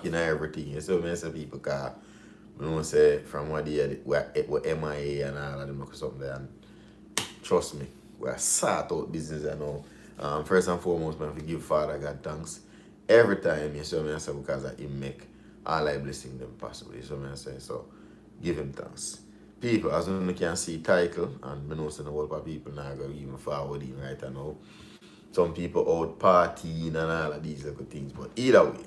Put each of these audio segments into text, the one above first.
in everything. You see me say people cause I know say from what day with MIA and all of them look something there and trust me, we're sort out business I know. First and foremost, man, we give Father God thanks every time you see me I say because of him make all I blessing them possible. You see me I say so give him thanks. People, as you can see title, and I know some whole lot of people now go even forward in right now. Some people out partying and all of these little things. But either way,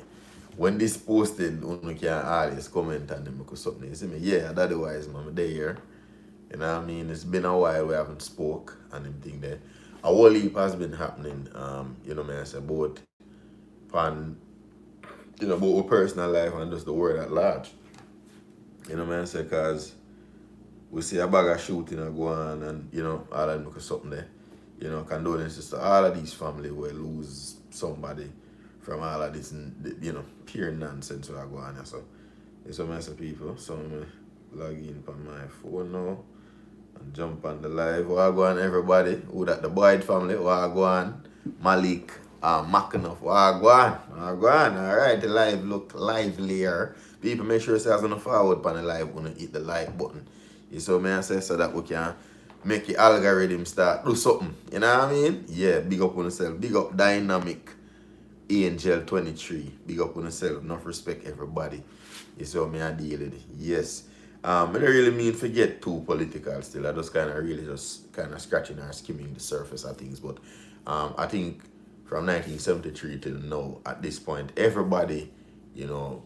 when this posted, you can always comment on them because something. You see me? Yeah, otherwise, man, I'm there. You know what I mean? It's been a while we haven't spoke and them thing there. A whole heap has been happening, you know me I say, both on, you know, both personal life and just the world at large. You know me I say, cause we see a bag of shooting go on and, you know, all of them look something there. You know, condolences to all of these family who lose somebody from all of this, you know, pure nonsense that go on here. So, it's a mess of people. So, I'm going to log in on my phone now and jump on the live. What go on, everybody? Who that the Boyd family? What go on? Malik, Mackenough. What go on? What go on? All right, the live look livelier. People, make sure you say on the forward on the live when you hit the like button. You see what I say? So that we can make the algorithm start do something. You know what I mean? Yeah, big up on yourself. Big up Dynamic Angel 23. Big up on yourself. Enough respect everybody. You see what I deal with it. Yes. I don't really mean forget too political still. I just kind of really just kind of scratching or skimming the surface of things. But I think from 1973 till now, at this point, everybody, you know,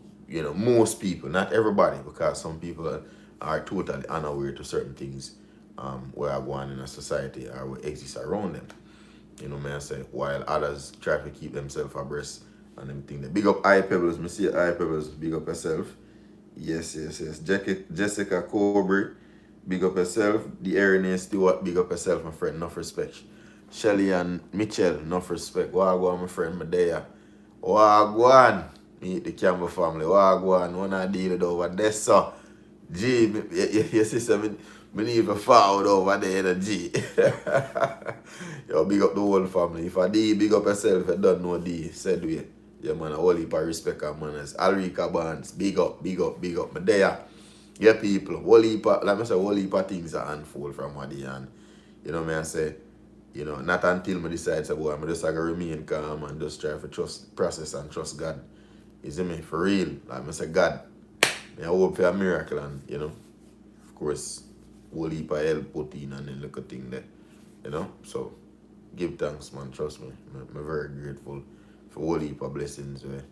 most people, not everybody, because some people are totally unaware to certain things where are going in a society or what exists around them. You know, man, I say, while others try to keep themselves abreast and them thing. Big up I Pebbles, me see I Pebbles, big up yourself. Yes. Jessica Cobry, big up yourself. The Erin Stewart, big up yourself, my friend, enough respect. Shelly and Mitchell, enough respect. Wagwan, my friend, Medea. Wagwan, meet the Campbell family. Wagwan, when I deal it over there, so. G, your sister, me need to forward over there, the G. Yo, big up the whole family. If I D, big up yourself. If I don't know D, said we. Yeah, man, a whole heap of respect and manners. Alrika Barnes, big up. Me there. Yeah, people, whole heap of, like I say, whole heap of things are unfold from what they and, you know, me I say, you know, not until me decide to go, I'm just going to remain calm and just try to trust, process and trust God. You see me? For real. Like I say, God, I hope for a miracle and, you know, of course, whole heap of help put in and then look at thing there, you know. So, give thanks, man, trust me. I'm very grateful for whole heap of blessings where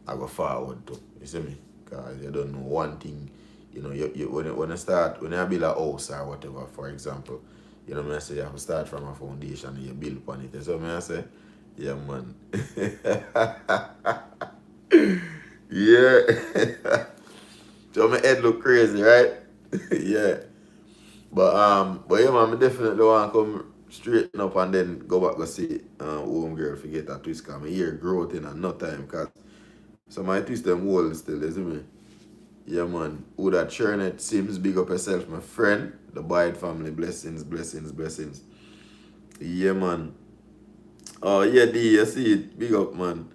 I go forward to, you see me? Because you don't know one thing, you know, when you build a house or whatever, for example, you know, I say you have to start from a foundation and you build upon it. So, I say, yeah, man. Yeah. So my head look crazy, right? Yeah. But yeah, man, I definitely want to come straighten up and then go back to see home girl forget that twist because my ear growth in and no time because so my twist them whole still, you see me? Yeah, man. Who that Churnet Sims, big up yourself, my friend. The Boyd family, blessings. Yeah, man. Oh, yeah, D, you see it. Big up, man.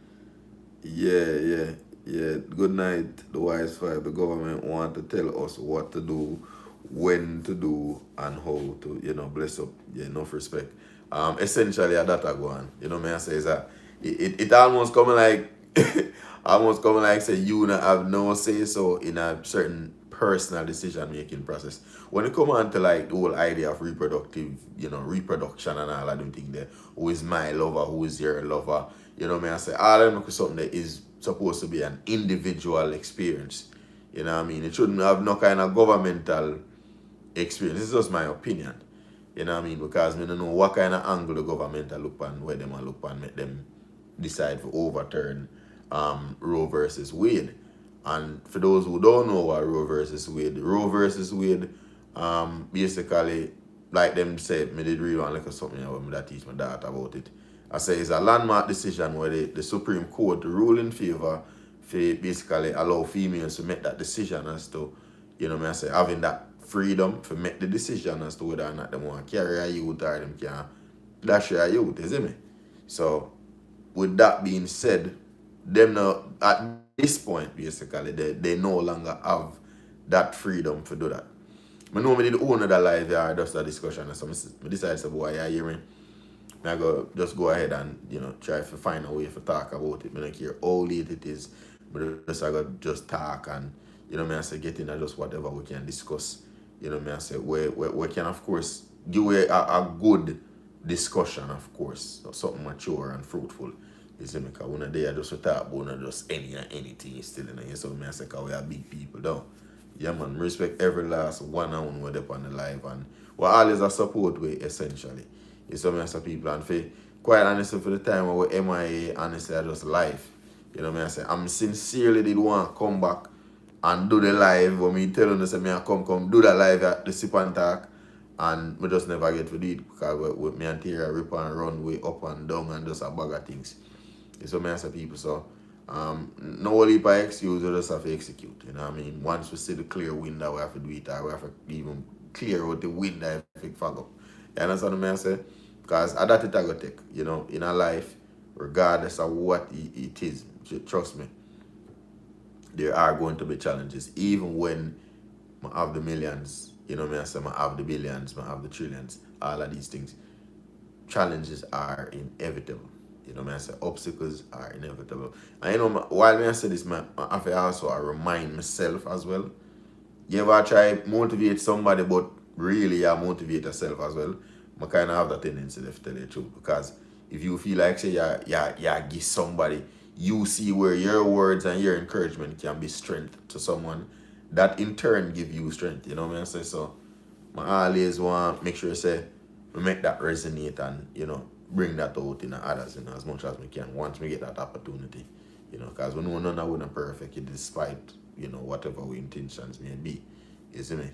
Yeah. Good night, the Wise Five. The government want to tell us what to do, when to do, and how to, you know, bless up. Yeah, enough respect. Essentially, that I go on. You know, me I say is that it almost coming like, say you not have no say so in a certain personal decision making process. When it come on to like the whole idea of reproductive, you know, reproduction and all of them things there, who is my lover, who is your lover, you know, me I say all of them something that is supposed to be an individual experience. You know what I mean? It shouldn't have no kind of governmental experience. This is just my opinion. You know what I mean? Because I don't know what kind of angle the government look on, where them look on, make them decide to overturn Roe versus Wade. And for those who don't know what Roe versus Wade basically, like them said, me did read one like something when I teach my daughter about it. I say it's a landmark decision where the Supreme Court rule in favor for basically allow females to make that decision as to, you know, I say having that freedom to make the decision as to whether or not they want to carry a youth or them can dash a youth, you see me? So with that being said, them now at this point, basically, they no longer have that freedom to do that. I know me did own that live here, just a discussion, so I decided to boy, you hear me? I go just go ahead and try to find a way to talk about it. I don't care how late it is, but I go just talk and me I say get in and just whatever we can discuss. Me I say we can of course give a good discussion, of course, something mature and fruitful. You see me, because one day I just talk about just anything still in it. So me I say because we are big people though. Yeah man, respect every last one and one with up on the live and we always a support way essentially. You see me as people and for quite honestly for the time when we MIA honestly I just live. Me I say I'm sincerely did want to come back and do the live when me tell them say me I come do the live at the Sip and Talk and we just never get to do it because with me and Tiera rip and run way up and down and just a bag of things. You see me as people so no only by excuse, we just have to execute. You know what I mean? Once we see the clear window, we have to do it, or we have to even clear out the window if it fog up. You understand what I say? Because I that it I go take, in a life, regardless of what it is, trust me, there are going to be challenges. Even when I have the millions, I say I have the billions, I have the trillions, all of these things. Challenges are inevitable. I say obstacles are inevitable. And while I say this, I have to also remind myself as well. You ever try motivate somebody, but really you motivate yourself as well? I kind of have that tendency to tell you the truth. Because if you feel like, say, you give somebody, you see where your words and your encouragement can be strength to someone, that in turn give you strength. You know what I say? So I always want to make sure, say, we make that resonate and, bring that out in others, as much as we can once we get that opportunity, because we know none of us are perfect, despite, whatever our intentions may be, you see me?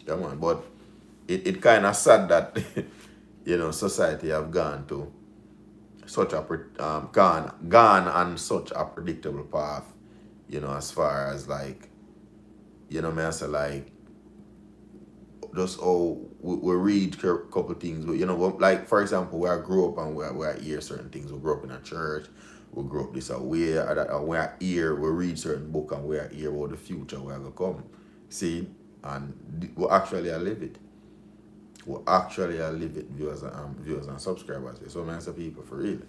Come on, but it kind of sad that, society have gone to such a, gone on such a predictable path, as far as like, me I say like, just we read a couple things, like for example, where I grew up and where I hear certain things. We grew up in a church, we grew up this way, where I hear, we read certain book and where I hear about the future where I go come. See, and we actually live it. We actually live it, viewers and subscribers. So many people for real,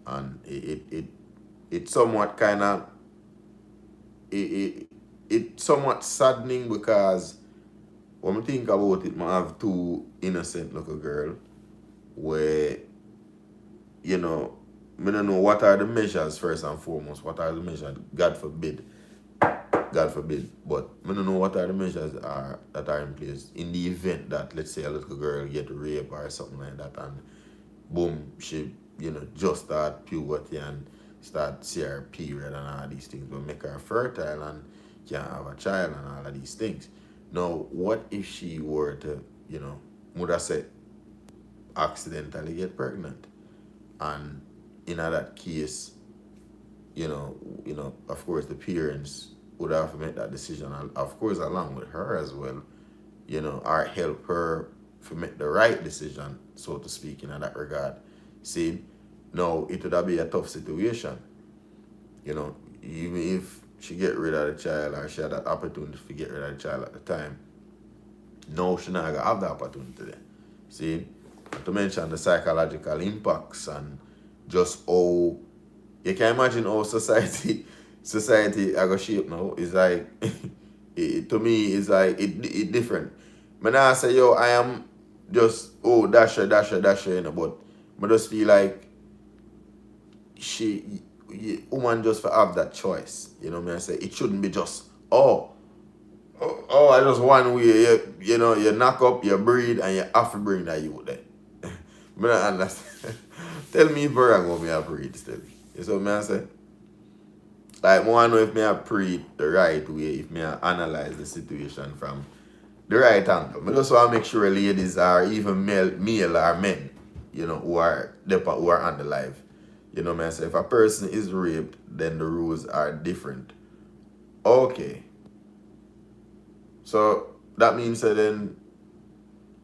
and it somewhat kind of it somewhat saddening because. When I think about it, I have two innocent little girls where, I don't know what are the measures first and foremost. What are the measures? God forbid, but I don't know what are the measures that are in place in the event that, let's say, a little girl get raped or something like that and boom, she, just start puberty and start see her period and all these things, but make her fertile and can have a child and all of these things. Now, what if she were to, would I say, accidentally get pregnant? And in that case, of course, the parents would have to make that decision, of course, along with her as well, or help her to make the right decision, so to speak, in that regard. See, now, it would be a tough situation, even if she get rid of the child or she had that opportunity to get rid of the child at the time. No, she not gonna have the opportunity there. See? Not to mention the psychological impacts and just how you can imagine how society I go shape now is like to me is like it different. But now I say I am just dasher, but I just feel like woman just for have that choice. I say it shouldn't be just I just one way you knock up, you breed and you have to bring that you there. But I understand. Tell me if I'm going to breed still. You see what I say? Like I want to know if I breed the right way, if I analyze the situation from the right angle. I just want to make sure ladies are even male or men, who are on the live. I say if a person is raped, then the rules are different. Okay. So that means that then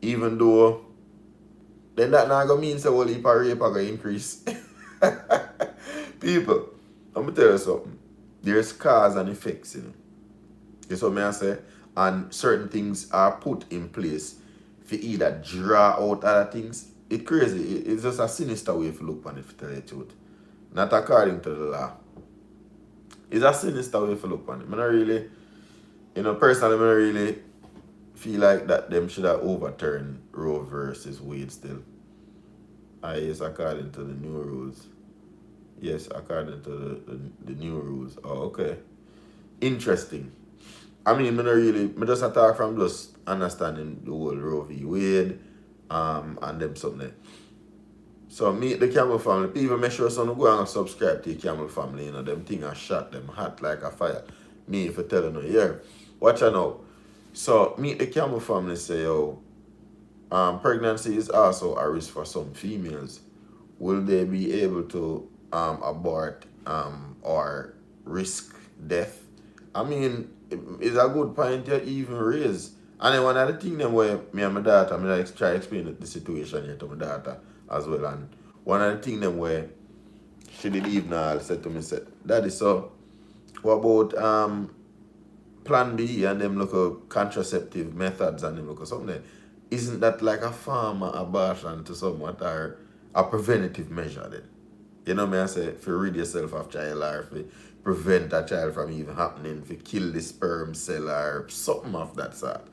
even though then that not gonna mean so rape are gonna increase. People, I'm gonna tell you something. there's cause and effects, you know. You see what I say? And certain things are put in place for either draw out other things. It's crazy. It's just a sinister way to look on it, to tell you the truth. Not according to the law. It's a sinister way to look on it. I don't really, personally, I don't really feel like that them should have overturned Roe versus Wade still. Yes, according to the new rules. Yes, according to the new rules. Oh, okay. Interesting. I mean, I just attack from just understanding the whole Roe v. Wade, and them something. So meet the Camel family. People make sure some go and subscribe to the Camel family, them thing are shot, them hot like a fire. Me if I tell you, yeah. Watch out now. So meet the Camel family say, pregnancy is also a risk for some females. Will they be able to abort or risk death? I mean, it's a good point you even raise. And then one of the things them where me and my daughter, I try to explain the situation here to my daughter as well. And one of the things them where she did even all said to me, said, Daddy, so what about plan B and them look at contraceptive methods and them look at something? Isn't that like a form of abortion to somewhat or a preventative measure then? You know me I say, if you rid yourself of child or if you prevent a child from even happening, if you kill the sperm cell or something of that sort.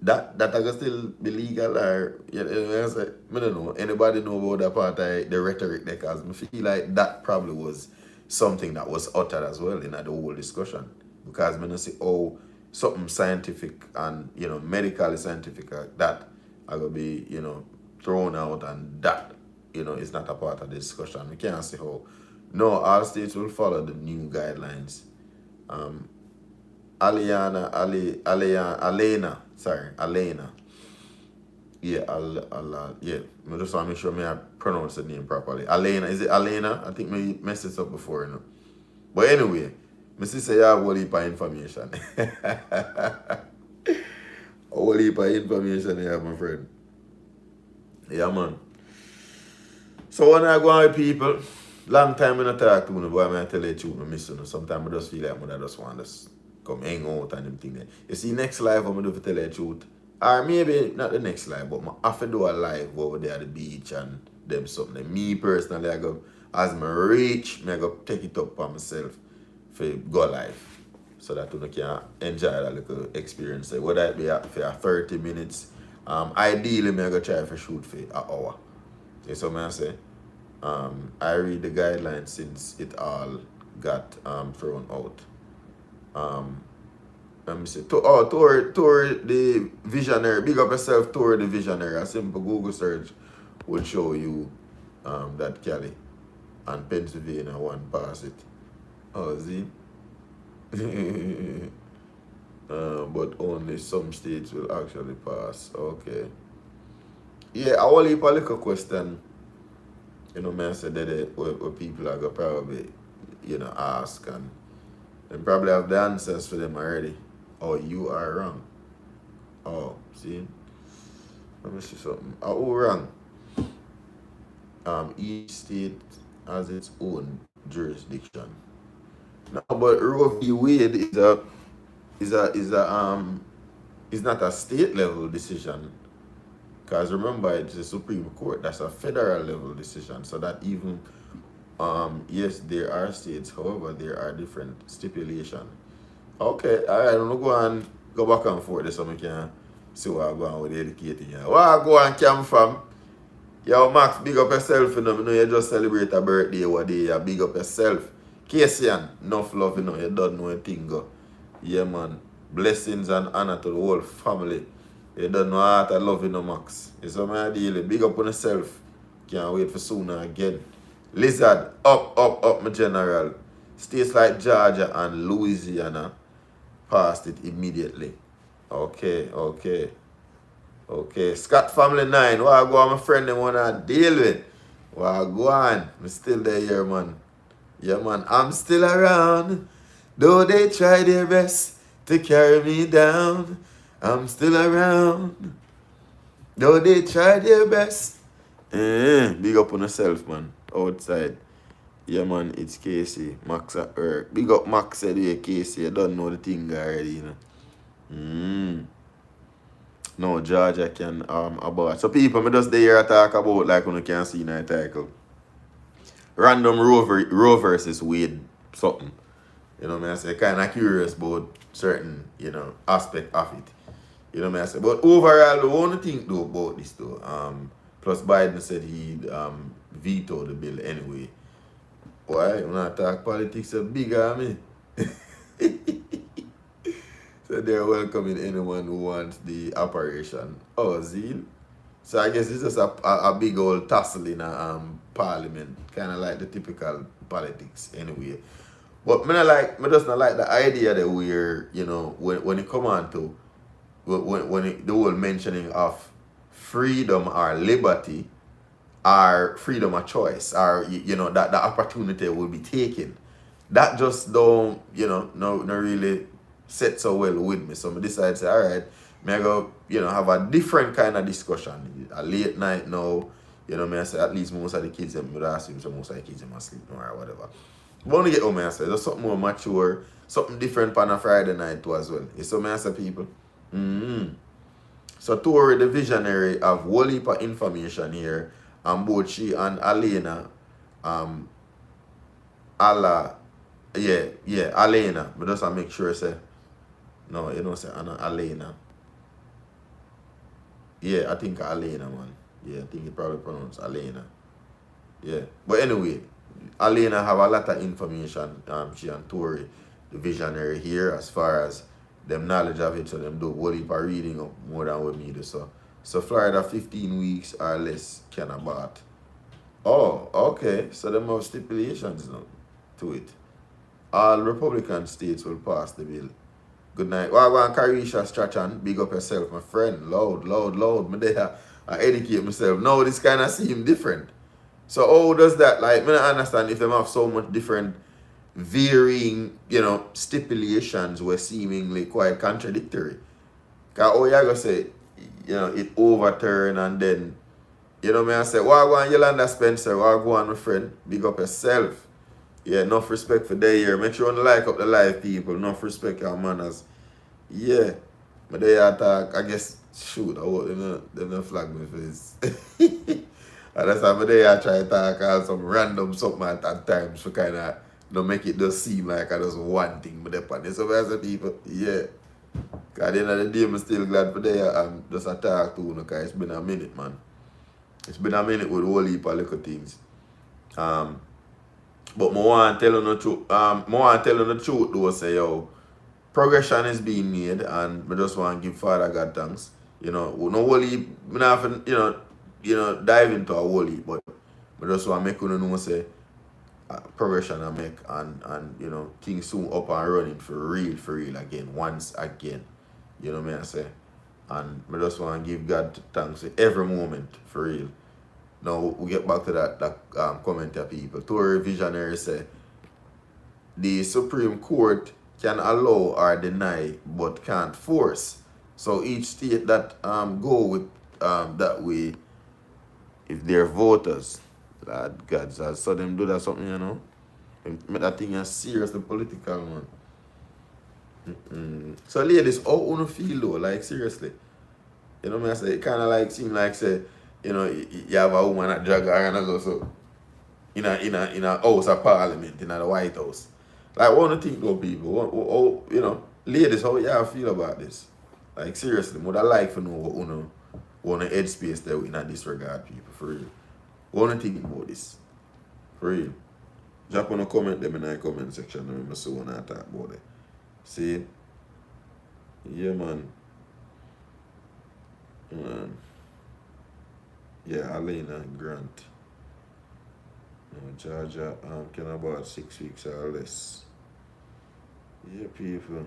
That I can still be legal or, you know what I say? I don't know. Anybody know about that part of the rhetoric there? Because I feel like that probably was something that was uttered as well in the whole discussion. Because I don't see something scientific and, medically scientific like that are going to be, thrown out and that, is not a part of the discussion. We can't see how. No, all states will follow the new guidelines. Alena. Yeah, yeah. I just want to make sure I pronounce the name properly. Alena, is it Alena? I think we messed this up before, But anyway, my sister, you have a whole heap of information. A whole heap of information here, my friend. Yeah, man. So when I go out with people, long time I don't talk to me, boy, I tell you the truth, I miss you. Sometimes I just feel like I just want to come hang out and them thing there. You see, next live I'm do to tell you the truth. Or maybe not the next live, but I have to do a live over there at the beach and them something. Me personally, I go, as I reach, I go take it up for myself for go live. So that you can enjoy that little experience. Whether it be for 30 minutes. Ideally, I go try to shoot for an hour. You see what I say? I read the guidelines since it all got thrown out. Let me see. Tour the Visionary. Big up yourself, Tour the Visionary. A simple Google search will show you that Cali and Pennsylvania one pass it. Oh, see? But only some states will actually pass. Okay. Yeah, I will leave a little question. I said that what people are going to probably, ask and probably have the answers for them already. Oh, you are wrong. Oh, see? Let me see something. Oh, wrong. Each state has its own jurisdiction. No, but Roe v. Wade is not a state level decision. Because remember, it's the Supreme Court. That's a federal level decision. So that even, yes, there are states. However, there are different stipulations. Okay, all right. I'm going to go back and forth so I can see what I'm going with educating you. Where I go and come from? Yo, Max, big up yourself. You just celebrate a birthday one day. You big up yourself. Kasian, enough love, you don't know anything. Go. Yeah, man. Blessings and honor to the whole family. You don't know how to love Max. It's what I deal. Big up on yourself. Can't wait for sooner again. Lizard, up, my general. States like Georgia and Louisiana passed it immediately. Okay. Scott Family 9, what I go on my friend they wanna deal with. What I go on. I'm still there here, man. Yeah, man. I'm still around. Though they try their best to carry me down. I'm still around. Though they try their best. Big up on yourself, man. Outside. Yeah, man, it's Casey. Max at work. Big up Max anyway, Casey. You don't know the thing already, you know. No, Georgia can about. So people, me just there talk about like when you can see in the title. Random row versus Wade something. You know what I say? Kind of curious about certain, aspect of it. You know what I say? But overall, the only thing though about this though, plus Biden said he'd veto the bill anyway. Why? When I talk politics, a big army. So they're welcoming anyone who wants the operation. Oh, zeal. So I guess it's just a big old tussle in a parliament, kind of like the typical politics anyway. But me just not like the idea that we're, when it come on to, the whole mentioning of freedom or liberty or freedom of choice or, that the opportunity will be taken. That just don't, no really set so well with me. So I decided to say, all right, may I go, have a different kind of discussion. A late night now, may I say at least most of the kids, would assume so most of the kids are asleep or whatever. But when you get home, may I say, there's something more mature, something different on a Friday night too as well. It's so may I say, people. So Tori, the visionary, have whole heap of information here, and both she and Alena, Alena, but just to make sure say, no, you don't say Anna, Alena. Yeah, I think Alena, man. Yeah, I think you probably pronounce Alena. Yeah, but anyway, Alena have a lot of information, she and Tori, the visionary here, as far as them knowledge of it, so them do whole heap of reading up more than what me do. So Florida 15 weeks or less can abort. Oh, okay. So them have stipulations now to it. All Republican states will pass the bill. Good night. Well, I want Carisha Strachan. Big up yourself, my friend. Loud. Me there. I educate myself. No, this kind of seem different. So how does that, like, me not understand if them have so much different varying, stipulations were seemingly quite contradictory. Because you gonna say, it overturned and then, me I say, well, I want Yolanda Spencer, well, go on, my friend, big up yourself. Yeah, enough respect for the year. Make sure you like up the live people, enough respect your manners. Yeah. But they attack, I guess, shoot, I hope them not flag me for this. And that's how they try to talk all some random something at times to kind of make it just seem like I just one thing but upon this. So as the people, yeah. Because at the end of the day, I'm still glad for they just a talk to you because it's been a minute, man. It's been a minute with a whole heap of little things. But I want to tell you the truth though, say yo, progression is being made and I just want to give Father God thanks. No whole heap, I not dive into a whole heap, but I just want to make you know say progression I make and things soon up and running for real again, once again. You know what I say? And I just want to give God thanks for every moment, for real. Now we get back to that comment of people. Tory visionary say the Supreme Court can allow or deny but can't force. So each state that go with that way, if they're voters, Lord God, so them do that something, make that thing as seriously political, man. So ladies, how you feel though? Like seriously. You know what I say? It kinda like seem like say, you have a woman that drag her and go so in a house of parliament, in the White House. Like what do you think though, people? Ladies, how y'all feel about this? Like seriously, would I like to know what headspace there in that disregard, people, for real. What do you think about this? For real. Drop on a comment them in the comment section and so when I talk about it. See? Yeah, man. Yeah, Alena Grant. Georgia can about 6 weeks or less. Yeah, people.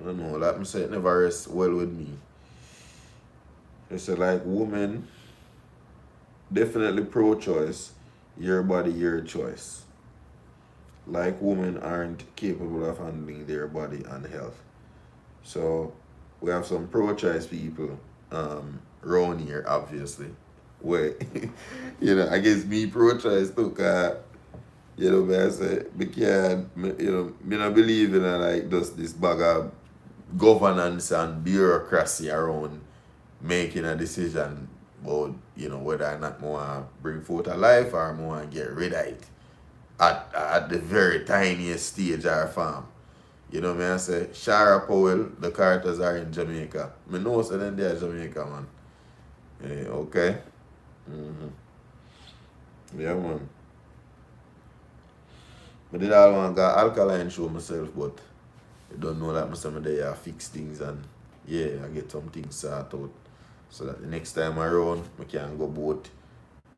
I don't know, like I said, it never rests well with me. It's like women, definitely pro-choice, your body, your choice. Like women aren't capable of handling their body and health. So we have some pro-choice people around here, obviously. way. I guess me pro-choice too, cause me I say, me can't, me not believe in like just this bag of governance and bureaucracy around making a decision about, whether or not more bring forth a life or more get rid of it at the very tiniest stage of our farm. Me I say, Shara Powell, the Carters are in Jamaica. Me know so then they are Jamaica, man. Okay. Yeah, man. I did all want got alkaline show myself, but I don't know that some of they fix things and I get some things sorted out. So that the next time around, I can go both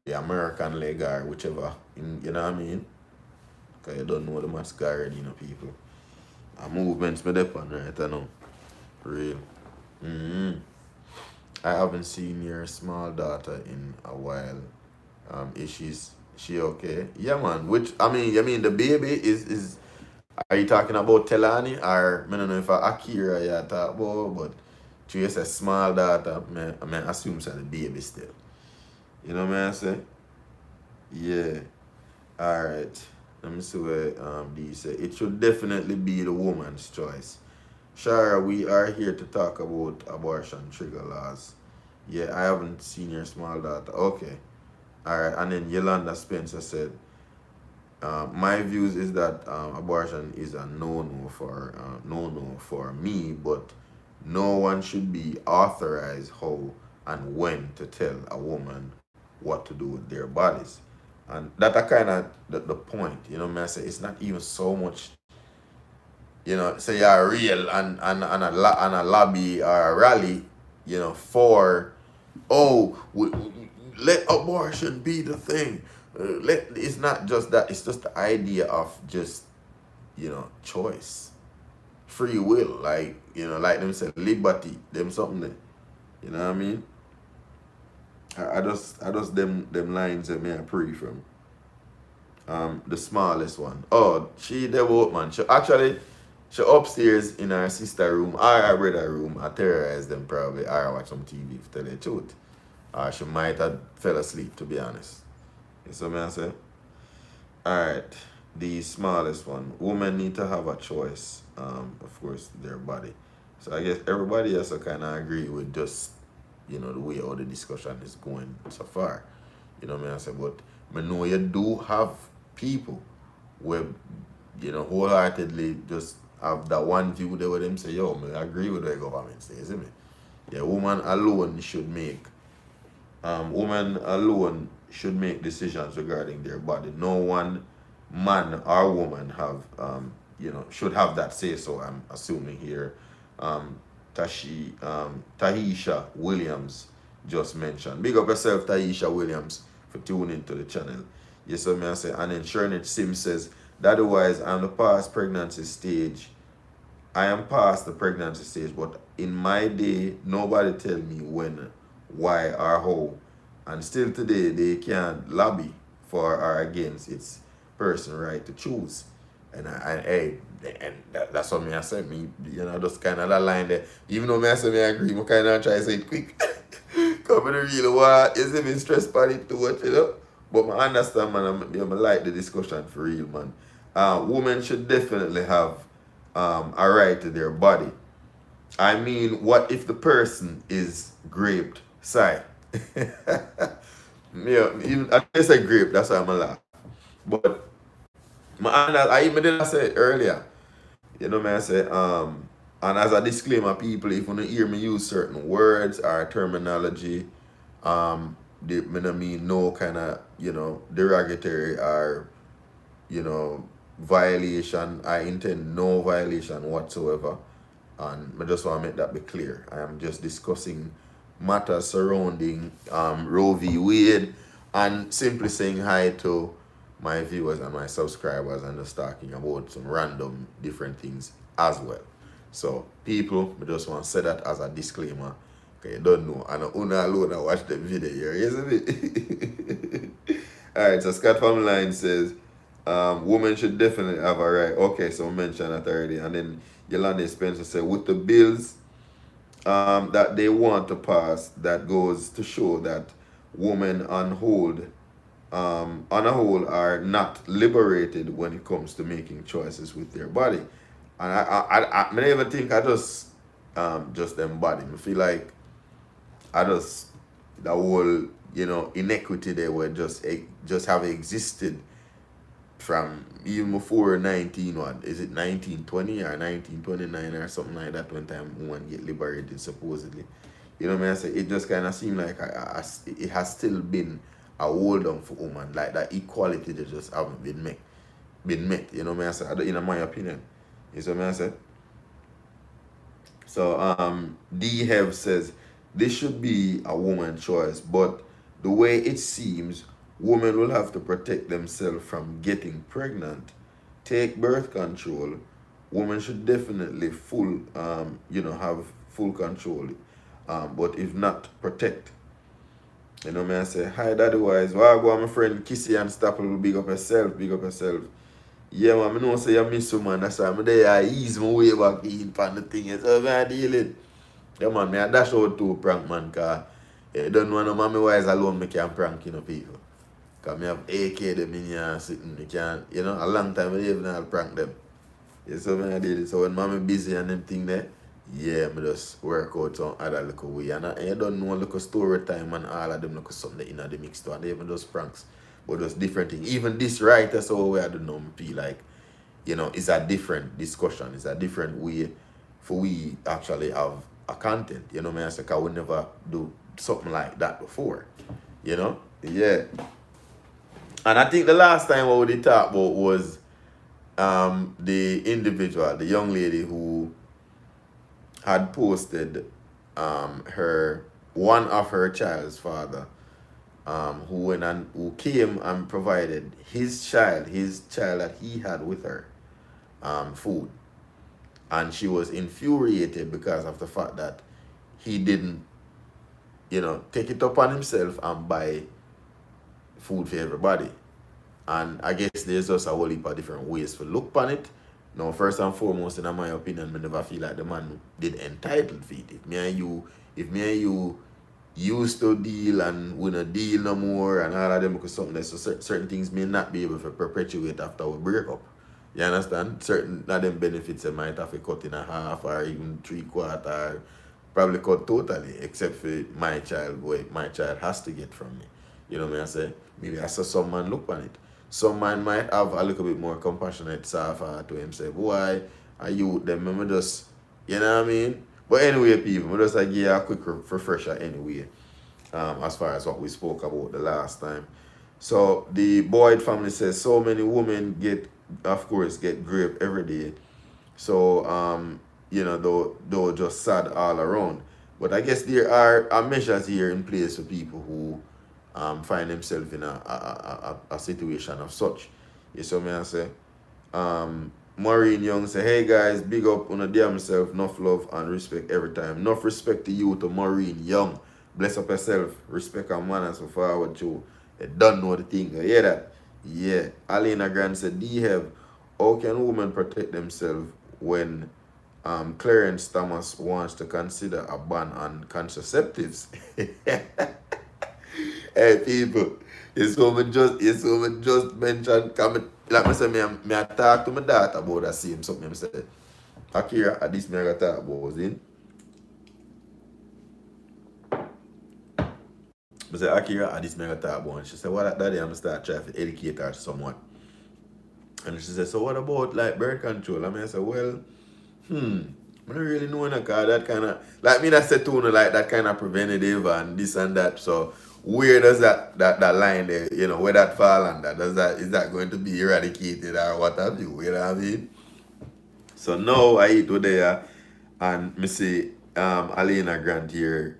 the American leg or whichever. You know what I mean? Because you don't know the mask already, people. And movements me depend right now. For real. I haven't seen your small daughter in a while. Is she okay? Yeah, man. You mean the baby is are you talking about Telani or I don't know if Akira you talk about, but she is a small daughter, I assume it's the baby still. You know what I say? Yeah. Alright. Let me see what D say. It should definitely be the woman's choice. Shara, we are here to talk about abortion trigger laws. Yeah, I haven't seen your small daughter. Okay. Alright, and then Yolanda Spencer said, my views is that abortion is a no-no for me, but no one should be authorized how and when to tell a woman what to do with their bodies. And that are kind of the point, I say it's not even so much, say you're real and a lobby or a rally, for let abortion be the thing. It's not just that. It's just the idea of just choice, free will. Like like them say liberty. Them something there. You know what I mean? I just them lines that me I pray from. The smallest one. Oh, she devote man. She upstairs in her sister room or her brother room. I terrorize them probably. Or I watch some TV to tell the truth. Or she might have fell asleep, to be honest. You see what I say? Alright. The smallest one. Women need to have a choice. Of course, their body. So I guess everybody else kind of agree with just, the way all the discussion is going so far. You know what I say? But I know you do have people where, wholeheartedly just have that one view there where them say, yo, I agree with the government says, see me? Yeah, woman alone should make decisions regarding their body. No one man or woman have should have that say so. I'm assuming here. Tahisha Williams just mentioned. Big up yourself, Tahisha Williams, for tuning into the channel. Yes, so I say, and then Shernit Sim says, otherwise I'm the past pregnancy stage. I am past the pregnancy stage, but in my day, nobody tell me when, why, or how. And still today, they can't lobby for or against its person right to choose. And that's what I said. Me, just kind of that line there. Even though I say I agree, I kind of try to say it quick. Come in really what is it stress about it too much, But I understand, man. I like the discussion for real, man. Women should definitely have a right to their body. I mean, what if the person is raped? Sigh. Even I say grape, that's why I'm a laugh. But I even did say it earlier. I say, and as a disclaimer, people, if you hear me use certain words or terminology, they don't mean no kind of, derogatory or, violation. I intend no violation whatsoever. And I just want to make that be clear. I am just discussing matters surrounding Roe v. Wade and simply saying hi to my viewers and my subscribers and just talking about some random different things as well. So people, I just want to say that as a disclaimer. Okay, you don't know. And I'm alone I watch the video here, isn't it? Alright, so Scott from Line says, women should definitely have a right. Okay, so I mentioned that already. And then Yolanda Spencer said, with the bills that they want to pass, that goes to show that women on a whole are not liberated when it comes to making choices with their body. And I don't even think I just them body. I feel like I just the whole inequity there were just have existed from even before 19 what is it 1920 or 1929 or something like that when time women get liberated supposedly. You know what I mean? I say it just kind of seemed like it has still been a hold on for women like that equality that just haven't been met. You know what I mean? I say in my opinion. You see what I say? So D Have says this should be a woman's choice, but the way it seems, women will have to protect themselves from getting pregnant, take birth control. Women should definitely have full control, but if not, protect. You know me I say, hi daddy wise, well I go my friend Kissy and Staple, big up yourself, big up yourself. Yeah man, I know say you miss you man, that's why I'm there, I ease my way back in pan the thing, so man I deal it. Yeah man, me I dash out to prank man, cause you don't know no mommy wise alone me can prank people. Cause me have AK them in here sitting, me can a long time I even I'll prank them. Yeah, so man I did it. So when mommy busy and them thing there, yeah, me just work out some other little way. And you don't know little story time and all of them little something in the mix too. And they even just pranks. But just different thing. Even this writer, so where I don't know, me feel like, it's a different discussion. It's a different way for we actually have a content. You know what I mean? So, cause we never do something like that before. Yeah. And I think the last time what we did talk about was the individual, the young lady who had posted her one of her child's father, who came and provided his child that he had with her, food, and she was infuriated because of the fact that he didn't, take it upon himself and buy food for everybody. And I guess there's just a whole heap of different ways to look upon it. Now, first and foremost, in my opinion, I never feel like the man did entitled for it. If me and you used to deal and we not deal no more and all of them because something so certain things may not be able to perpetuate after we break up. You understand? Certain of them benefits I might have to cut in a half or even 3/4, probably cut totally, except for my child, what my child has to get from me. You know what I say? Maybe I saw some man look on it. Some man might have a little bit more compassionate self to himself. Why are you them? Me just, you know what I mean? But anyway, people, I just give you a quick refresher anyway, as far as what we spoke about the last time. So the Boyd family says so many women of course, get raped every day. So, though just sad all around. But I guess there are measures here in place for people who find themselves in a situation of such. You see what I say? Maureen Young say, hey guys, big up on a damn self, enough love and respect every time. Enough respect to you, to Maureen Young. Bless up yourself, respect and manners so forward you. You don't know the thing. You hear that? Yeah. Alina Grant said, D-Have, how can women protect themselves when Clarence Thomas wants to consider a ban on contraceptives? Hey people, it's so me just mentioned, like I said, me I talk to my daughter about that same something. I said, Akira, at this me I talk about it. I said, Akira, at this me I talk about it. She said, what daddy, I'm start trying to educate her somewhat. And she said, so what about like birth control? I said, well, I don't really know because that kind of, like me that said to you, like that kind of preventative and this and that. So where does that line there, where that fall under? Is that going to be eradicated or what have you? You know what I mean? So now I eat there and me see Alina Grant here,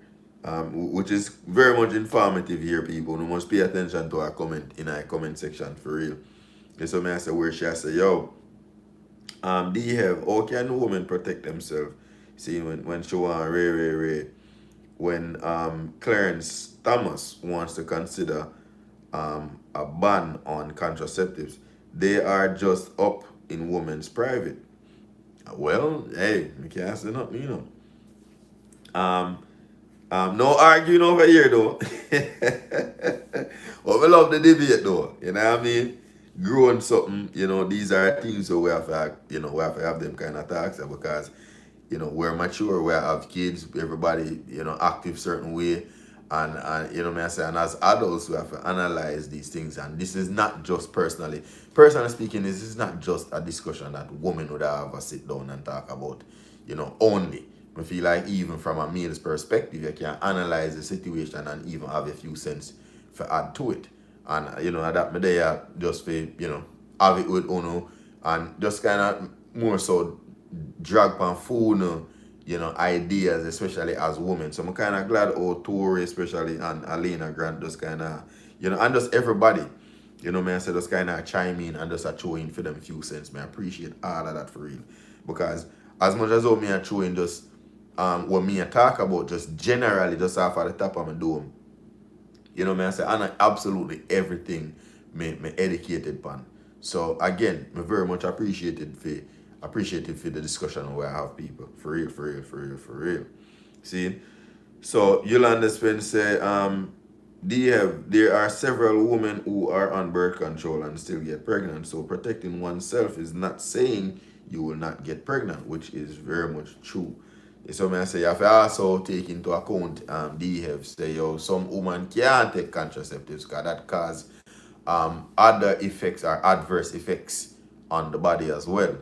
which is very much informative here, people. You must pay attention to our comment in our comment section for real. So me I say where she I say, yo, do you have how can women protect themselves? See when she want Ray when Clarence Thomas wants to consider a ban on contraceptives, they are just up in women's private. Well, hey, me can't say nothing, No arguing over here though. But we love the debate though. You know what I mean? Growing something, these are things so we have to, we have to have them kind of talks because, we're mature, we have kids, everybody, active certain way. And me I say, and as adults, we have to analyze these things. And this is not just personally speaking, this is not just a discussion that women would have a sit down and talk about, only. I feel like even from a male's perspective, you can analyze the situation and even have a few cents for add to it. And that me there just for, have it with Uno and just kind of more so drag pan phone, ideas, especially as women. So I'm kind of glad Tori, especially, and Alina Grant just kind of, and just everybody, I say just kind of chime in and just a throw in for them few cents. I appreciate all of that for real. Because as much as how me a throw in just what me a talk about, just generally, just off at the top of my dome, I say, and absolutely everything me educated pan. So again, me very much appreciated for the discussion where I have people. For real, for real, for real, for real. See? So Yolanda Spence say, there are several women who are on birth control and still get pregnant. So protecting oneself is not saying you will not get pregnant, which is very much true. So I say you have to also take into account have say some women can't take contraceptives because that cause other effects or adverse effects on the body as well.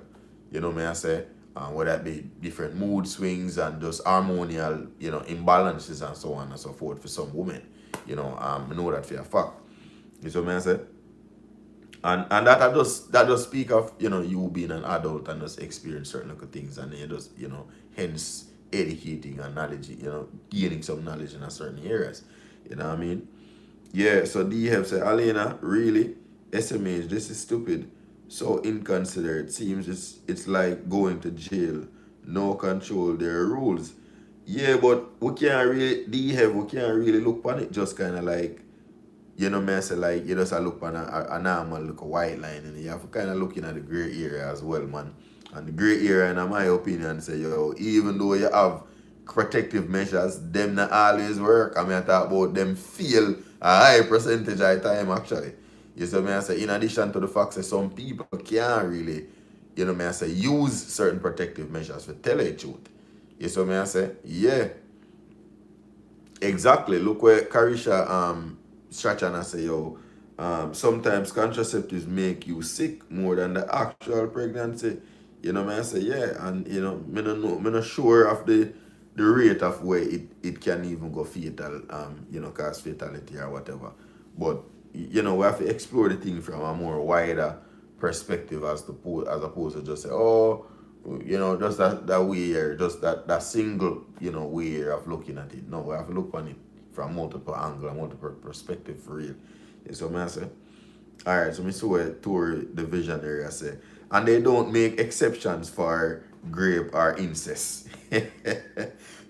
I say? Whether it be different mood swings and just hormonal, imbalances and so on and so forth for some women. I know that for a fact. You see what I say? And that does speak of, you being an adult and just experience certain little things and you just, hence educating and knowledge, gaining some knowledge in a certain areas. You know what I mean? Yeah, so D have said, Alena, really? SMH, this is stupid. So inconsiderate. Seems it's like going to jail. No control, there are rules. Yeah, but we can't really we can't really look on it just kinda like me I say like you just a look on a normal look a white line and you have to kinda looking at the grey area as well, man. And the grey area in my opinion say even though you have protective measures, them not always work. I talk about them fail a high percentage of the time actually. You see me I say in addition to the fact that some people can't really, me I say use certain protective measures for tell you the truth. You see me I say? Yeah. Exactly. Look where Carisha stretch and I say, sometimes contraceptives make you sick more than the actual pregnancy. Me I say, yeah, and me not sure of the rate of where it can even go fatal, cause fatality or whatever. But we have to explore the thing from a more wider perspective as opposed to just say, just that way here, just that single, way of looking at it. No, we have to look on it from multiple angles and multiple perspective for real. You see what I say? Alright, so me see what tour the visionary I say. And they don't make exceptions for grape or incest. So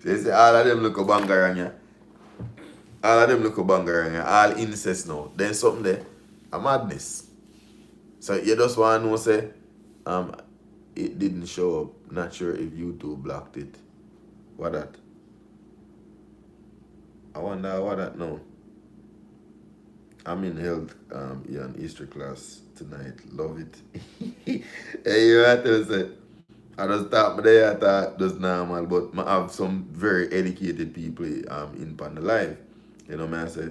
you say all of them look a bangarang, all of them look a bangarang, all incest now. Then something there, a madness. So you just want to know say, it didn't show up. Not sure if YouTube blocked it. What that? I wonder what that now. I'm in health in history class tonight. Love it. Hey, you have to say, I just thought my day I thought just normal, but I have some very educated people in pan the life. Me I say.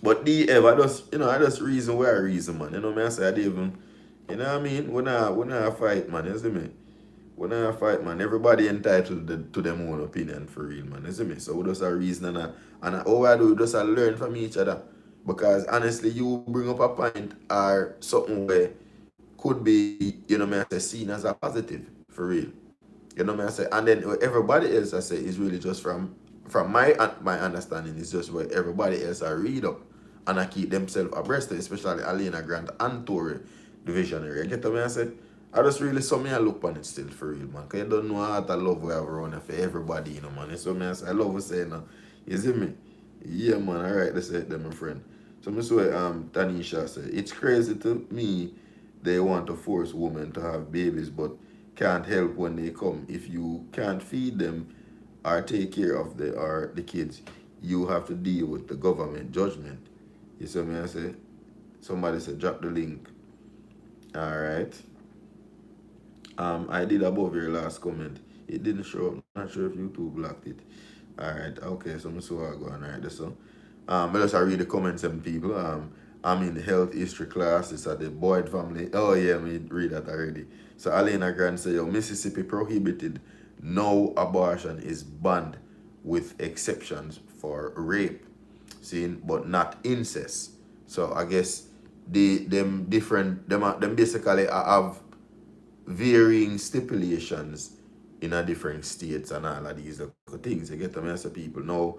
But I just reason where I reason, man. Me I say I didn't even, you know what I mean? When I fight, man, you see me? When I fight, man, everybody entitled to them own opinion for real, man. You see me? So we just a reason and all I do just learn from each other. Because honestly, you bring up a point or something where could be, me I say, seen as a positive for real. Me I say, and then everybody else I say is really just from my understanding is just where everybody else I read up and I keep themselves abreast, especially Alina Grant and Tori, the visionary. You get what I said? I just really saw me I look on it still for real, man. Cause you don't know how to love we have around for everybody, man. So me I say I love what saying now. You see me? Yeah, man, alright, let's say them my friend. So me say Tanisha say it's crazy to me they want to force women to have babies but can't help when they come. If you can't feed them, or take care of the kids, you have to deal with the government judgment. You see me I say? Somebody said drop the link. Alright. I did above your last comment. It didn't show up. Not sure if YouTube blocked it. Alright, okay, so I'm so I go on right so. I just read the comments and people. I'm in the health history class. It's at the Boyd family. Oh yeah, me read that already. So Alena Grant say, yo, Mississippi prohibited. No abortion is banned with exceptions for rape. See, but not incest. So I guess them basically have varying stipulations in a different states and all of these things. You get them as people. Now,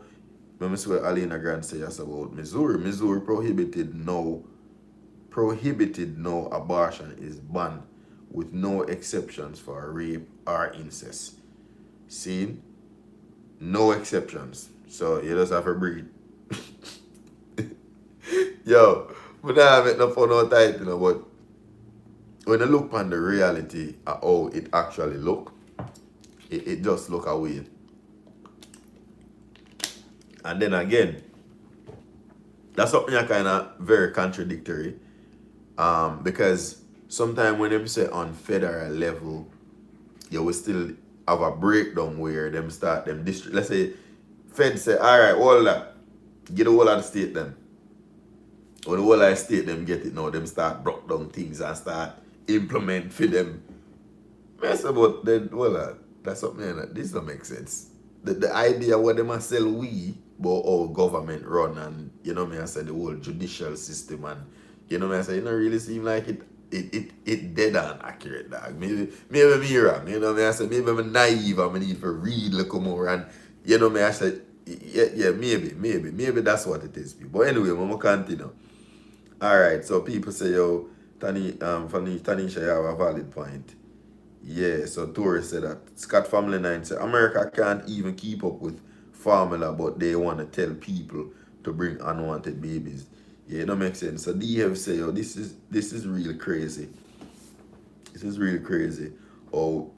when I see what Alena Grant says about Missouri, Missouri prohibited no abortion is banned with no exceptions for rape or incest. See? No exceptions. So you just have to breathe. Yo, but now I make no fun out tight, but when you look on the reality of how it actually look, it just look away. And then again, that's something that kind of very contradictory. Because sometimes when you say on federal level, you will still have a breakdown where them start them district. Let's say Fed say, all right, all that, get the whole of the state then. When the whole of the state them get it now, them start broke down things and start implement for them. I say, but then, well, that's something that this don't make sense. The idea what them a sell we, but how government run and, I say the whole judicial system and, I say, it don't really seem like it dead on accurate, dog. Maybe me wrong, I say, maybe I'm naive and I need to read look more and, I say, yeah, maybe that's what it is. But anyway, I'm going to continue. Alright, so people say, yo, Tanisha, you have a valid point. Yeah, so Tourist said that. Scott Family 9 said, America can't even keep up with formula, but they want to tell people to bring unwanted babies. Yeah, it don't make sense. So DF say, yo, this is really crazy. This is really crazy. How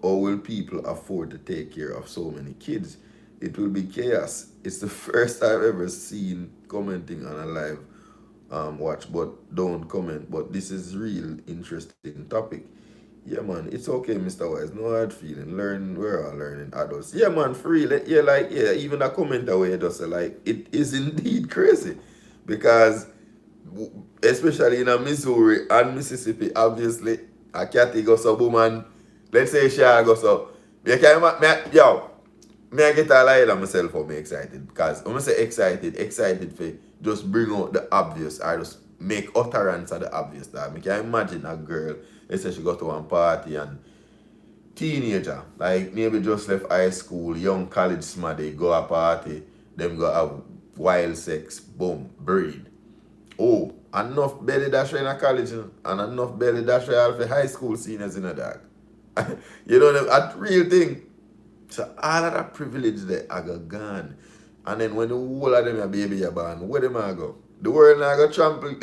will people afford to take care of so many kids? It will be chaos. It's the first I've ever seen commenting on a live watch, but don't comment. But this is real interesting topic. Yeah, man, it's okay, Mr. Wise. No hard feeling. We're all learning adults. Yeah, man, for real. Yeah, even a comment away just say, like, it is indeed crazy. Because, especially in Missouri and Mississippi, obviously, a cat goes up, woman. Let's say she goes up. May I get a lie on myself for me excited? Because I'm going to say excited for just bring out the obvious or just make utterance of the obvious. That I can imagine a girl, let's say she go to one party and teenager, like maybe just left high school, young college smaddy, go a party, them go have wild sex, boom, breed. Oh, enough belly dash in a college and enough belly dash for high school seniors in a dog. That real thing. So all of that privilege there I got gone. And then when the whole of them a baby are born, where them I go? The world now go trample.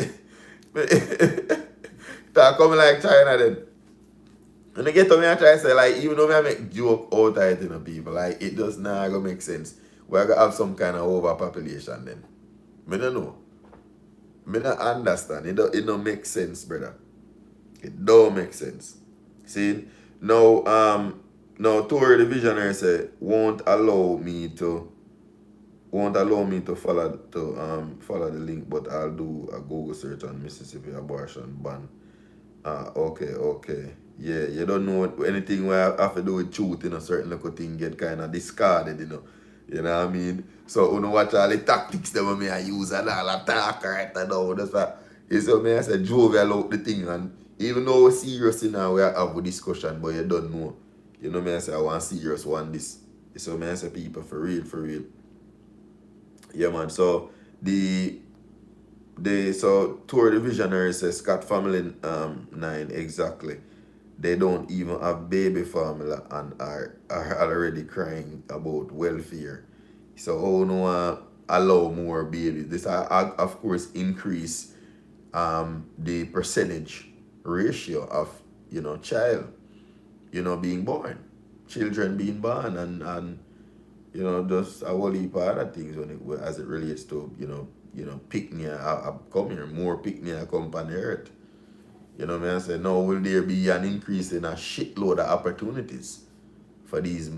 That coming like China then. And they get to me and try to say, like, even though I make joke out of it, people, like, it does not go make sense. We're going to have some kind of overpopulation then. I don't know. I don't understand. It don't make sense, brother. It don't make sense. See? Now, Tory the Visionary say, won't allow me to follow the link, but I'll do a Google search on Mississippi abortion ban. Okay. Yeah, you don't know anything where I have to do with truth, certain little thing get kind of discarded, You know what I mean? So, watch all the tactics that I use and all attack right now. That's why, I say, jovial out the thing, and even though we're serious, we have a discussion, but you don't know. I say, I want serious one this. So, I say, people, for real. Yeah, man, so, so Tour the Visionary says Scott Family 9 exactly. They don't even have baby formula and are already crying about welfare. So how no allow more babies? This of course increase the percentage ratio of child being born. children being born and you know, just a whole heap of other things as it relates to, picnic, come here, more picnic come on the earth. You know what I mean? I say, now will there be an increase in a shitload of opportunities for these,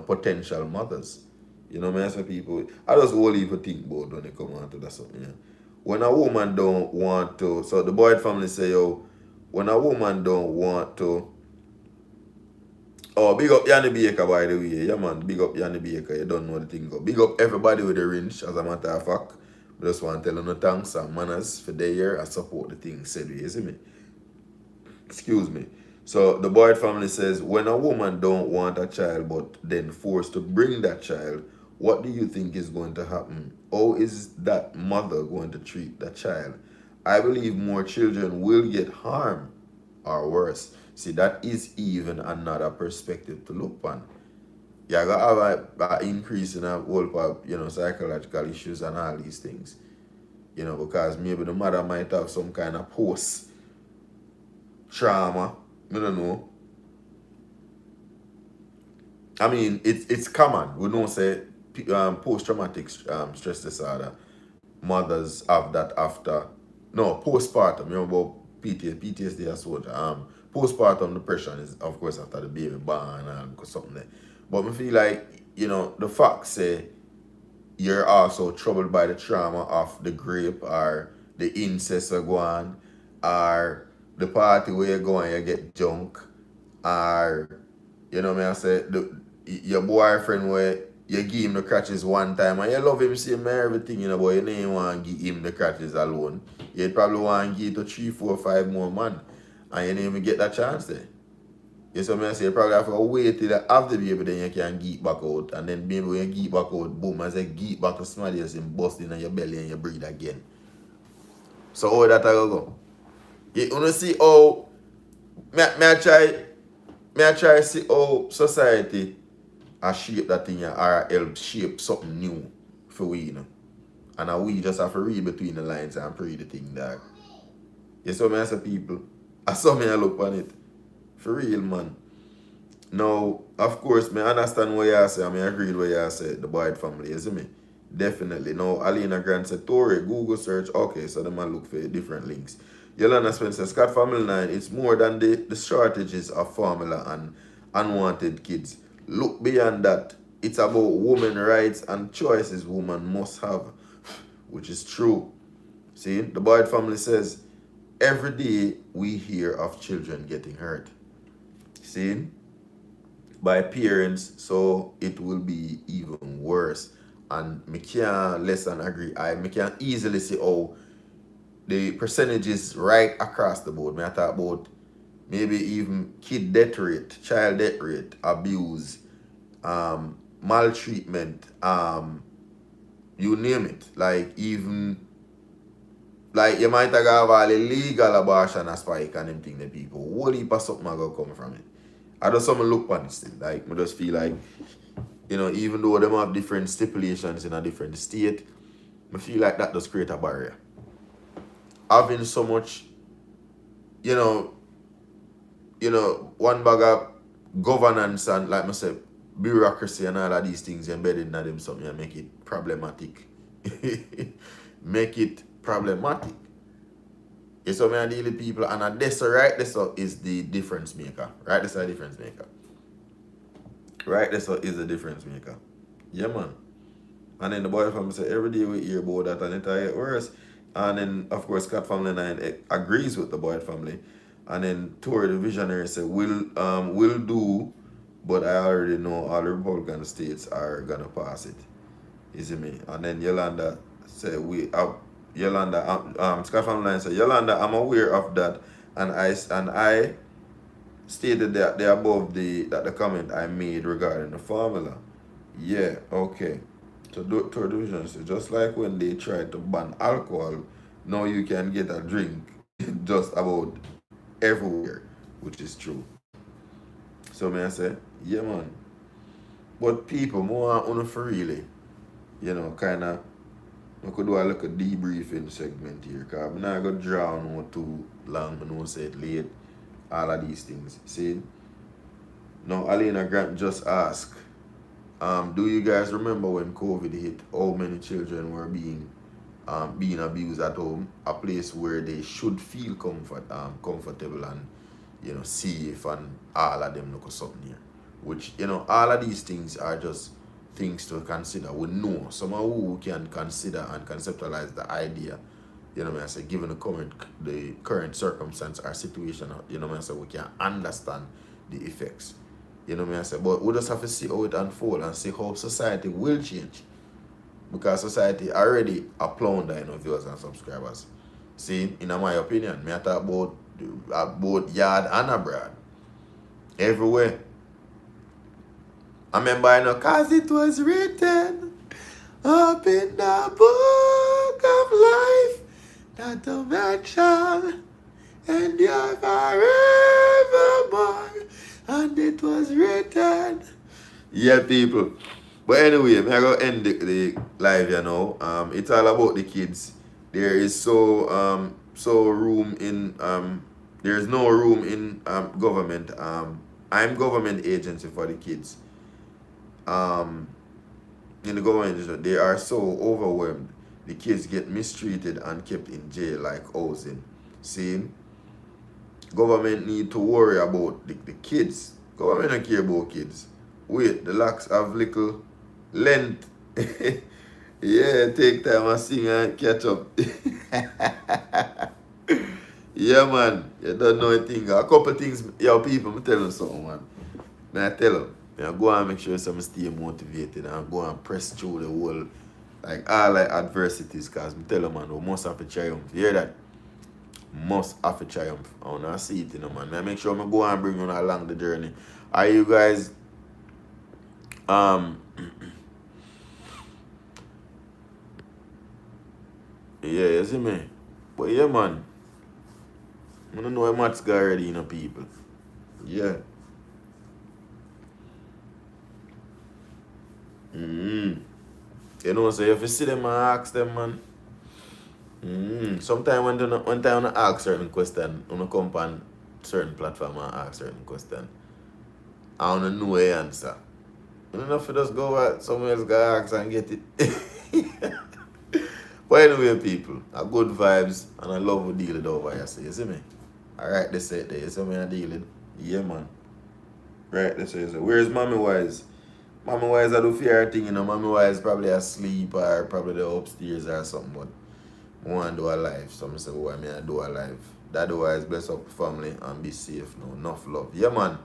potential mothers? You know what I mean? I say people, I just whole heap of think about when they come on to that something. Yeah. When a woman don't want to, so the Boyd family say, yo, when a woman don't want to, oh, big up Yanni Baker, by the way. Yeah, man, big up Yanni Baker. You don't know the thing go. Big up everybody with the wrench, as a matter of fact. I just want to tell you no thanks and manners for the year. I support the thing said, you see me? Excuse me. So the Boyd family says, when a woman don't want a child but then forced to bring that child, what do you think is going to happen? How is that mother going to treat that child? I believe more children will get harmed or worse. See, that is even another perspective to look on. You're going to have an increase in a whole of, psychological issues and all these things. Because maybe the mother might have some kind of post-trauma. I don't know. I mean, it's common. We don't say post-traumatic stress disorder. Mothers have that after. No, postpartum. You know about PTSD as well. Postpartum depression is, of course, after the baby born and something there. But I feel like, the facts say you're also troubled by the trauma of the rape or the incest or go on, or the party where you go and you get drunk, or, I say, your boyfriend where you give him the crutches one time and you love him, see him and everything, but you don't want to give him the crutches alone. You'd probably want to give it to 3, 4, 5 more man, and you didn't even get that chance there. You see what I say? You probably have to wait till you have the baby, then you can geek back out. And then maybe when you geek back out, boom, as you geek back to somebody else and bust in your belly and you breathe again. So how that go? You wanna see how may I try see how society has shaped that thing or help shape something new for we, And we just have to read between the lines and pray the thing that. You see what I say, people? I saw me look on it. For real, man. Now, of course, I understand what you say. I agree with what you said, the Boyd family, you see me? Definitely. Now, Alina Grant said, Tory, Google search. Okay, so they might look for different links. Yolanda Spencer, Scott Family 9, it's more than the shortages of formula and unwanted kids. Look beyond that. It's about women's rights and choices women must have, which is true. See, the Boyd family says, every day we hear of children getting hurt. See? By parents, so it will be even worse. And I can't less than agree. I can easily see how the percentages right across the board. I talk about maybe even kid death rate, child death rate, abuse, maltreatment, you name it. Like even like you might have all illegal abortion and spike and them thing the people. What heap of something are gonna come from it? I just some look on it still. Like I just feel like, even though them have different stipulations in a different state, I feel like that does create a barrier. Having so much, one bag of governance and, like I said, bureaucracy and all of these things embedded in them something and make it problematic. Make it problematic. It's so many deal with people, and this right this is the difference maker. Right, this is a difference maker. Right, this is a difference maker. Yeah, man. And then the Boy family say every day we hear about that and it get worse. And then of course Scott Family 9 agrees with the Boyd family. And then Tory the visionary said will do, but I already know all the Republican states are gonna pass it. You see me? And then Yolanda said Scott Family 9 said, Yolanda, I'm aware of that, and I stated that the above the comment I made regarding the formula. Yeah, okay. So Tory division said, just like when they tried to ban alcohol, now you can get a drink just about everywhere, which is true. So may I say, yeah, man. But people more on for really, kind of, I could do a little debriefing segment here, because I'm not going to draw on too long, I know say it late, all of these things. See? Now, Alina Grant just asked, do you guys remember when COVID hit, how many children were being abused at home? A place where they should feel comfortable and, safe, and all of them look something here. Which, all of these things are just things to consider. We know someone who can consider and conceptualize the idea, I say, given the current circumstance or situation, I say, we can understand the effects. I say, but we just have to see how it unfolds and see how society will change. Because society already a plunder, viewers and subscribers. See, in my opinion, I talk about yard and abroad. Everywhere. I remember, cause it was written up in the book of life that a man shall endure forevermore, and it was written. Yeah, people. But anyway, I'm going to end the live, it's all about the kids. There is room in there's no room in government. I'm government agency for the kids. In the government, they are so overwhelmed. The kids get mistreated and kept in jail like housing. See, government need to worry about the kids. Government don't care about kids. Wait, the locks have little length. Yeah, take time and sing and catch up. Yeah, man. You don't know anything. A couple things, people, I tell them something, man. I tell them, I go and make sure some stay motivated and go and press through the whole, all adversities, because I tell them, man, we must have a triumph. You hear that? Must have a triumph. I want to see it, man. I make sure I go and bring you along the journey. Are you guys, yeah, you see me? But yeah, man. I don't know how much got already, people. Yeah. So if you see them and ask them, man. Sometimes when time I ask certain question, when I come on certain platform and ask certain question, I don't know the answer. You don't know if you just go out somewhere else go ask and get it. But anyway, people, a good vibes, and I love to deal it over here. So you see me? Alright, they say it there. You see me I deal it? Yeah, man. Right, they say it. Where's Mommy Wise? Mommy Wise I do fear thing, Mommy Wise probably asleep or probably the upstairs or something, but I want to do a live. So I say, why I do a live? Daddy Wise, bless up family and be safe now. Enough love. Yeah, man.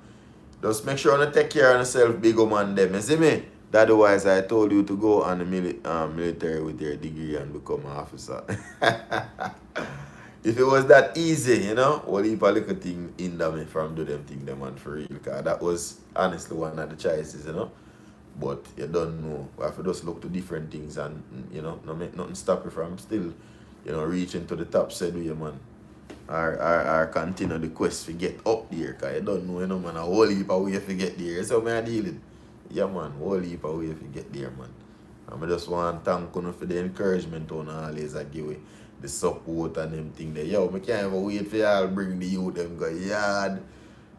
Just make sure you take care of yourself, big man them. You see me? Daddy Wise, I told you to go on the military with your degree and become an officer. If it was that easy, what if a little thing hinder me from do them thing, them, man, for real? Because that was honestly one of the choices, But you don't know. We have to just look to different things and, not make nothing stop you from still, reaching to the top, said we, man. Or continue the quest to get up there. Because you don't know, man, a whole heap of way to get there. So I deal it. Yeah, man, whole heap of way to get there, man. And I just want to thank you for the encouragement on always I give you. The support and them thing there. Yo, I can't even wait for y'all bring the youth them go yard.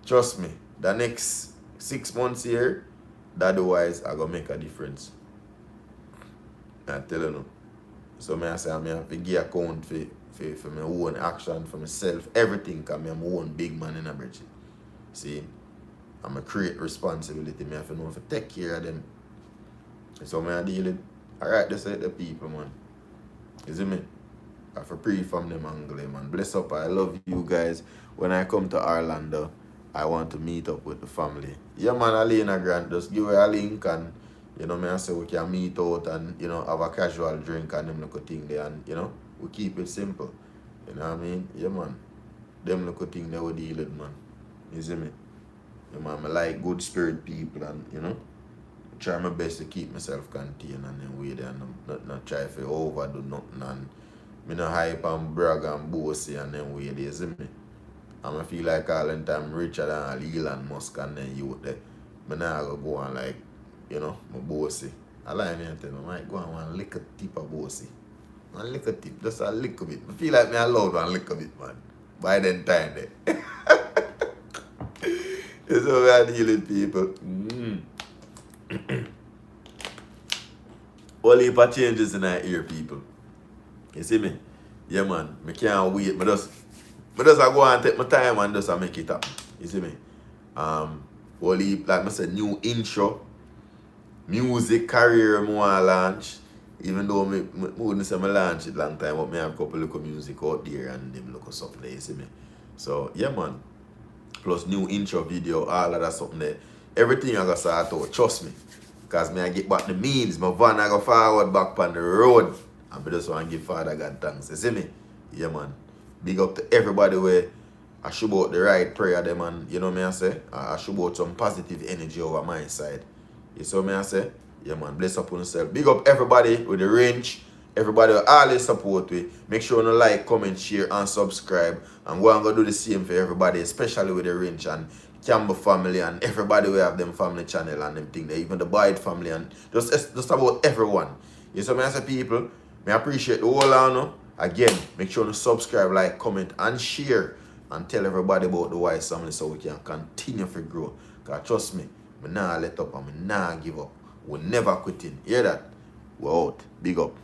Trust me, the next 6 months here, Daddy Wise are gonna make a difference. I tell you. So I say I have to give account for my own action, for myself, everything, because I'm my own big man in a bridge. See? I'm a create responsibility. I have to know if I take care of them. So I deal with. Alright, that's it, the people, man. You see me? I have to pray from them angle, man. Bless up. I love you guys. When I come to Orlando, I want to meet up with the family. Yeah, man, Alina Grant, just give her a link and, I say we can meet out and, have a casual drink and them little thing there and, we keep it simple. You know what I mean? Yeah, man. Them little thing they will deal with, man. You see me? Yeah, man, I like good spirit people and, try my best to keep myself contained and then wait there and not try to overdo nothing and me no hype and brag and bossy and then wait there, you see me? And I feel like all the time richer than Elon Musk and then you there. But now I go on like, my bossy. I like me and tell them, I might go on one little tip of bossy. One little tip, just a little bit. I feel like me allowed one little bit, man. By then time there. It's how we are dealing with people. All heap of changes in our ear, people. You see me? Yeah, man. I can't wait. I just go and take my time and just make it up. You see me? All heap, like I said, new intro, music career I want to launch. Even though I wouldn't say I launch it long time, but I have a couple of music out there and them look something there, you see me? So, yeah, man. Plus new intro video, all of that something there. Everything I got to start out, trust me. Because I get back the means, my van I go forward back on the road. And I just want to give Father God thanks. You see me? Yeah, man. Big up to everybody where I should about the right prayer them and you know me I say? I should about some positive energy over my side. You see me I say? Yeah, man. Bless up on yourself. Big up everybody with the range. Everybody will always support me. Make sure you like, comment, share, and subscribe. And we're going to do the same for everybody, especially with the range and Campbell family and everybody will have them family channel and them thing. Even the Boyd family and just about everyone. You see me I say, people? I appreciate the whole honor. Again, make sure to subscribe, like, comment, and share. And tell everybody about the Wise Family so we can continue to grow. Because trust me, I never let up and I never give up. We're never quitting. Hear that? We're out. Big up.